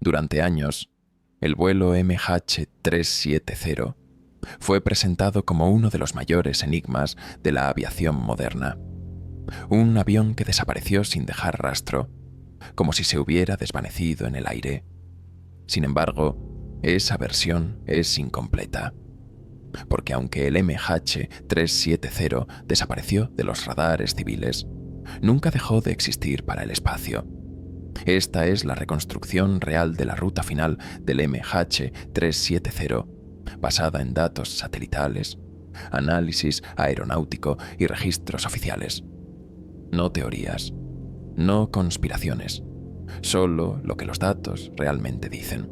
Durante años, el vuelo MH370 fue presentado como uno de los mayores enigmas de la aviación moderna. Un avión que desapareció sin dejar rastro, como si se hubiera desvanecido en el aire. Sin embargo, esa versión es incompleta, porque aunque el MH370 desapareció de los radares civiles, nunca dejó de existir para el espacio. Esta es la reconstrucción real de la ruta final del MH370, basada en datos satelitales, análisis aeronáutico y registros oficiales. No teorías, no conspiraciones, solo lo que los datos realmente dicen.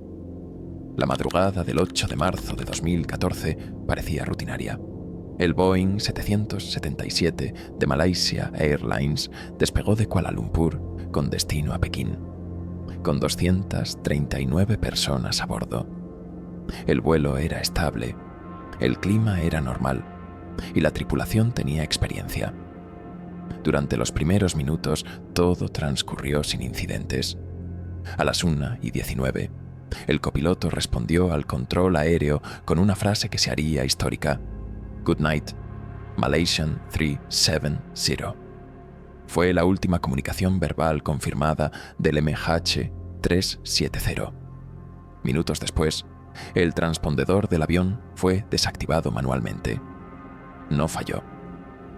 La madrugada del 8 de marzo de 2014 parecía rutinaria. El Boeing 777 de Malaysia Airlines despegó de Kuala Lumpur con destino a Pekín, con 239 personas a bordo. El vuelo era estable, el clima era normal y la tripulación tenía experiencia. Durante los primeros minutos todo transcurrió sin incidentes. A las 1:19, el copiloto respondió al control aéreo con una frase que se haría histórica: "Good night, Malaysian 370". Fue la última comunicación verbal confirmada del MH370. Minutos después, el transpondedor del avión fue desactivado manualmente. No falló,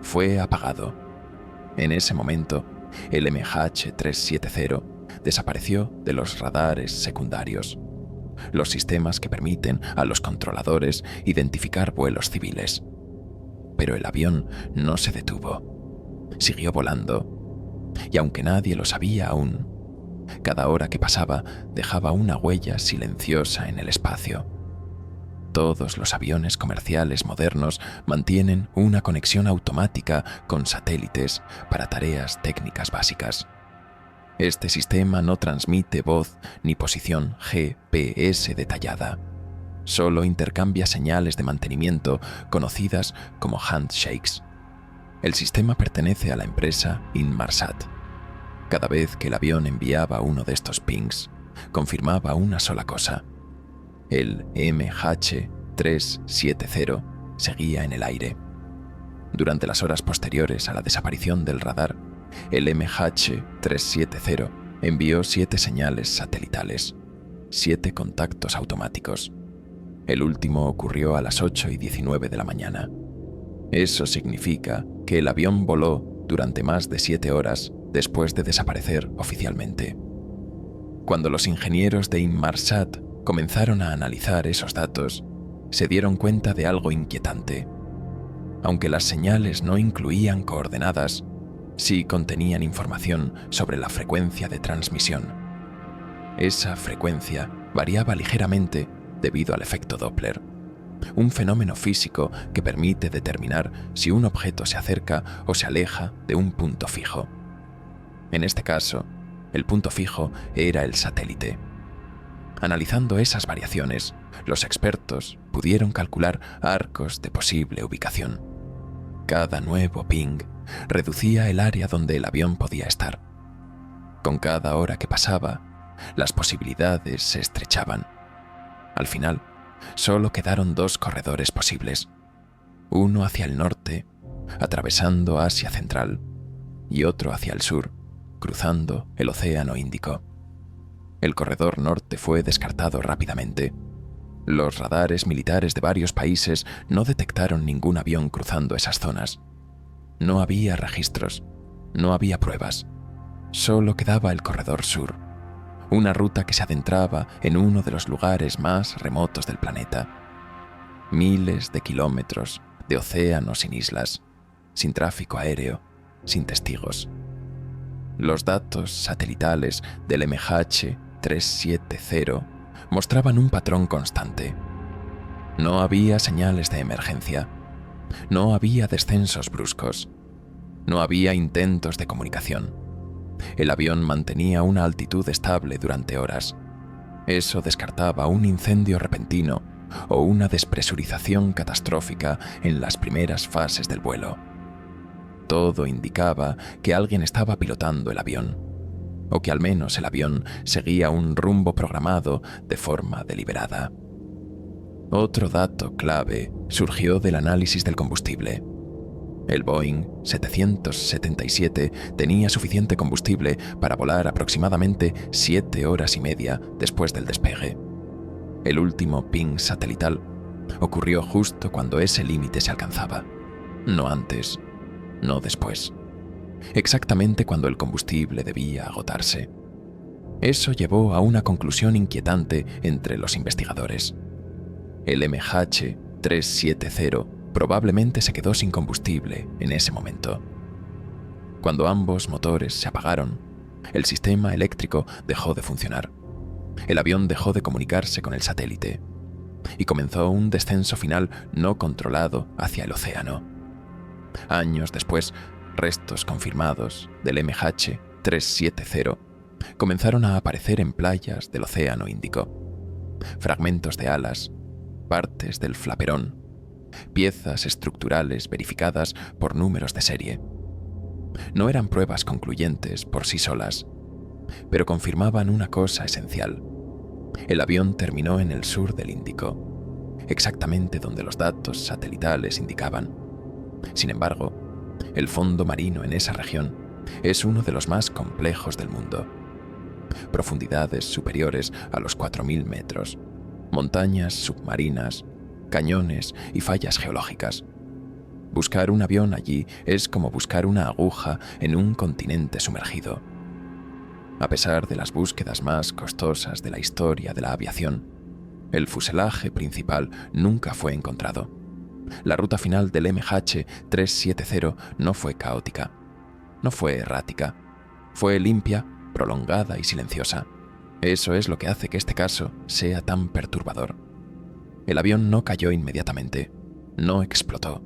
fue apagado. En ese momento, el MH370 desapareció de los radares secundarios, los sistemas que permiten a los controladores identificar vuelos civiles. Pero el avión no se detuvo, siguió volando, y aunque nadie lo sabía aún, cada hora que pasaba dejaba una huella silenciosa en el espacio. Todos los aviones comerciales modernos mantienen una conexión automática con satélites para tareas técnicas básicas. Este sistema no transmite voz ni posición GPS detallada. Solo intercambia señales de mantenimiento conocidas como handshakes. El sistema pertenece a la empresa Inmarsat. Cada vez que el avión enviaba uno de estos pings, confirmaba una sola cosa: el MH370 seguía en el aire. Durante las horas posteriores a la desaparición del radar, el MH370 envió 7 señales satelitales, 7 contactos automáticos. El último ocurrió a las 8:19 de la mañana. Eso significa que el avión voló durante más de 7 horas después de desaparecer oficialmente. Cuando los ingenieros de Inmarsat comenzaron a analizar esos datos, se dieron cuenta de algo inquietante. Aunque las señales no incluían coordenadas, sí contenían información sobre la frecuencia de transmisión. Esa frecuencia variaba ligeramente debido al efecto Doppler, un fenómeno físico que permite determinar si un objeto se acerca o se aleja de un punto fijo. En este caso, el punto fijo era el satélite. Analizando esas variaciones, los expertos pudieron calcular arcos de posible ubicación. Cada nuevo ping reducía el área donde el avión podía estar. Con cada hora que pasaba, las posibilidades se estrechaban. Al final, solo quedaron 2 corredores posibles: uno hacia el norte, atravesando Asia Central, y otro hacia el sur, cruzando el Océano Índico. El corredor norte fue descartado rápidamente. Los radares militares de varios países no detectaron ningún avión cruzando esas zonas. No había registros, no había pruebas. Solo quedaba el corredor sur, una ruta que se adentraba en uno de los lugares más remotos del planeta. Miles de kilómetros de océano sin islas, sin tráfico aéreo, sin testigos. Los datos satelitales del MH370 mostraban un patrón constante. No había señales de emergencia, no había descensos bruscos, no había intentos de comunicación. El avión mantenía una altitud estable durante horas. Eso descartaba un incendio repentino o una despresurización catastrófica en las primeras fases del vuelo. Todo indicaba que alguien estaba pilotando el avión, o que al menos el avión seguía un rumbo programado de forma deliberada. Otro dato clave surgió del análisis del combustible. El Boeing 777 tenía suficiente combustible para volar aproximadamente 7 horas y media después del despegue. El último ping satelital ocurrió justo cuando ese límite se alcanzaba, no antes, no después, exactamente cuando el combustible debía agotarse. Eso llevó a una conclusión inquietante entre los investigadores. El MH370 probablemente se quedó sin combustible en ese momento. Cuando ambos motores se apagaron, el sistema eléctrico dejó de funcionar. El avión dejó de comunicarse con el satélite y comenzó un descenso final no controlado hacia el océano. Años después, restos confirmados del MH370 comenzaron a aparecer en playas del Océano Índico. Fragmentos de alas, partes del flaperón, piezas estructurales verificadas por números de serie. No eran pruebas concluyentes por sí solas, pero confirmaban una cosa esencial. El avión terminó en el sur del Índico, exactamente donde los datos satelitales indicaban. Sin embargo, el fondo marino en esa región es uno de los más complejos del mundo. Profundidades superiores a los 4.000 metros, montañas submarinas, cañones y fallas geológicas. Buscar un avión allí es como buscar una aguja en un continente sumergido. A pesar de las búsquedas más costosas de la historia de la aviación, el fuselaje principal nunca fue encontrado. La ruta final del MH370 no fue caótica, no fue errática, fue limpia, prolongada y silenciosa. Eso es lo que hace que este caso sea tan perturbador. El avión no cayó inmediatamente, no explotó,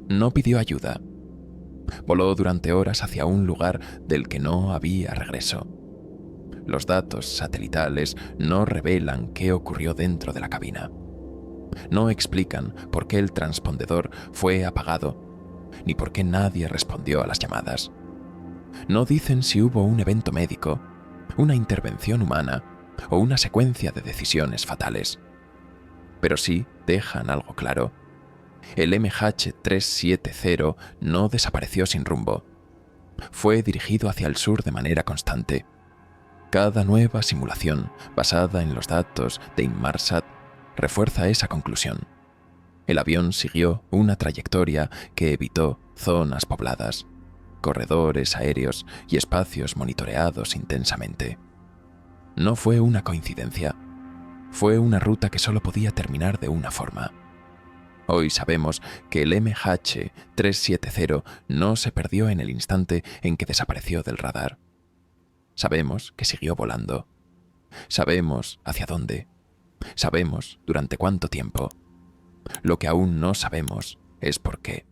no pidió ayuda. Voló durante horas hacia un lugar del que no había regreso. Los datos satelitales no revelan qué ocurrió dentro de la cabina. No explican por qué el transpondedor fue apagado, ni por qué nadie respondió a las llamadas. No dicen si hubo un evento médico, una intervención humana o una secuencia de decisiones fatales. Pero sí dejan algo claro. El MH370 no desapareció sin rumbo. Fue dirigido hacia el sur de manera constante. Cada nueva simulación basada en los datos de Inmarsat refuerza esa conclusión. El avión siguió una trayectoria que evitó zonas pobladas, corredores aéreos y espacios monitoreados intensamente. No fue una coincidencia. Fue una ruta que solo podía terminar de una forma. Hoy sabemos que el MH370 no se perdió en el instante en que desapareció del radar. Sabemos que siguió volando. Sabemos hacia dónde. Sabemos durante cuánto tiempo. Lo que aún no sabemos es por qué.